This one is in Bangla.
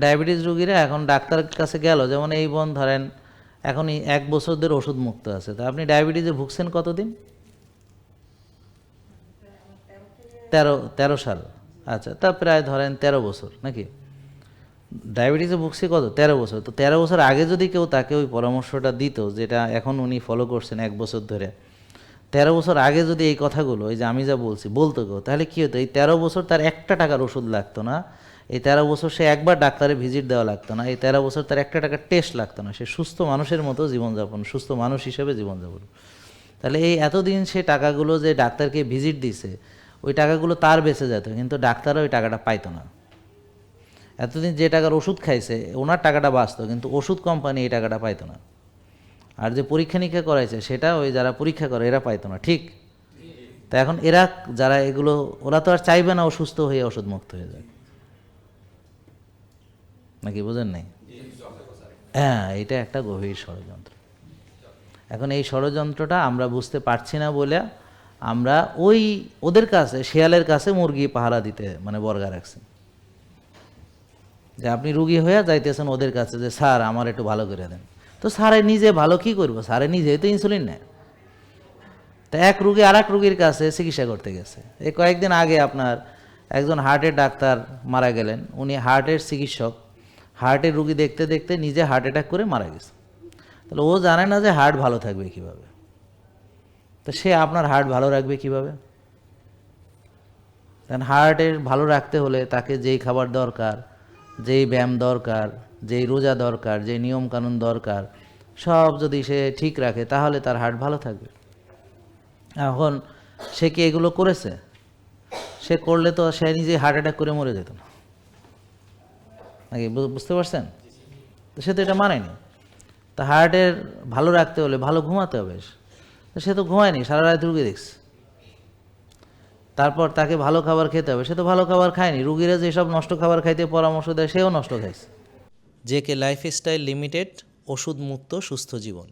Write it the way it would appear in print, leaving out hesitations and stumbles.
ডায়াবেটিস রোগীরা এখন ডাক্তারের কাছে গেল, যেমন এই বোন ধরেন এখনই 1 বছর ধরে ওষুধ মুক্ত আছে, তা আপনি ডায়াবেটিসে ভুগছেন কতদিন? 13 সাল। আচ্ছা, তা প্রায় ধরেন 13 বছর নাকি? ডায়াবেটিসে ভুগছি কত? 13 বছর। তো 13 বছর আগে যদি কেউ তাকে ওই পরামর্শটা দিত, যেটা এখন উনি ফলো করছেন 1 বছর ধরে, 13 বছর আগে যদি এই কথাগুলো, এই যে আমি যা বলছি, বলতো কেউ, তাহলে কী হতো? এই 13 বছর তার 1 টাকার ওষুধ লাগতো না, এই 13 বছর সে একবার ডাক্তারে ভিজিট দেওয়া লাগতো না, এই 13 বছর তার 1 টাকার টেস্ট লাগতো না, সে সুস্থ মানুষের মতো জীবনযাপন, সুস্থ মানুষ হিসেবে জীবনযাপন। তাহলে এই এতদিন সে টাকাগুলো যে ডাক্তারকে ভিজিট দিছে, ওই টাকাগুলো তার বেঁচে যেত, কিন্তু ডাক্তারও ওই টাকাটা পাইতো না। এতদিন যে টাকার ওষুধ খাইছে ওনার টাকাটা বাঁচত, কিন্তু ওষুধ কোম্পানি এই টাকাটা পাইতো না। আর যে পরীক্ষা নিরীক্ষা করাইছে সেটা ওই যারা পরীক্ষা করে এরা পাইতো না, ঠিক? তা এখন এরা যারা এগুলো, ওরা তো আর চাইবে না অসুস্থ হয়ে ওষুধ মুক্ত হয়ে যায়, নাকি বুঝেন নাই? হ্যাঁ, এটা একটা গভীর ষড়যন্ত্র। এখন এই ষড়যন্ত্রটা আমরা বুঝতে পারছি না বলে আমরা ওই ওদের কাছে, শেয়ালের কাছে মুরগি পাহারা দিতে মানে বর্গা রাখছি, যে আপনি রুগী হয়ে যাইতেছেন ওদের কাছে যে স্যার আমার একটু ভালো করে দেন। তো স্যারে নিজে ভালো কি করবো? স্যারে নিজেই তো ইনসুলিন নেয়। তা এক রুগী আর এক রুগীর কাছে চিকিৎসা করতে গেছে। এই কয়েকদিন আগে আপনার একজন হার্টের ডাক্তার মারা গেলেন, উনি হার্টের চিকিৎসক, হার্টের রুগী দেখতে দেখতে নিজে হার্ট অ্যাটাক করে মারা গেছে। তাহলে ও জানে না যে হার্ট ভালো থাকবে কিভাবে, তো সে আপনার হার্ট ভালো রাখবে কিভাবে? কারণ হার্টের ভালো রাখতে হলে তাকে যেই খাবার দরকার, যেই ব্যায়াম দরকার, যেই রোজা দরকার, যেই নিয়মকানুন দরকার, সব যদি সে ঠিক রাখে তাহলে তার হার্ট ভালো থাকবে। এখন সে কি এগুলো করেছে? সে করলে তো সে নিজে হার্ট অ্যাটাক করে মরে যেত না, নাকি? বুঝতে পারছেন? তো সে তো এটা মানেনি। তা হার্টের ভালো রাখতে হলে ভালো ঘুমাতে হবে, সে তো ঘুমায়নি, সারা রাত রুগী দেখছে। তারপর তাকে ভালো খাবার খেতে হবে, সে তো ভালো খাবার খায়নি, রুগীরা যেসব নষ্ট খাবার খাইতে পরামর্শ দেয় সেও নষ্ট খাইছে। জেকে লাইফস্টাইল লিমিটেড, ওষুধ মুক্ত সুস্থ জীবন।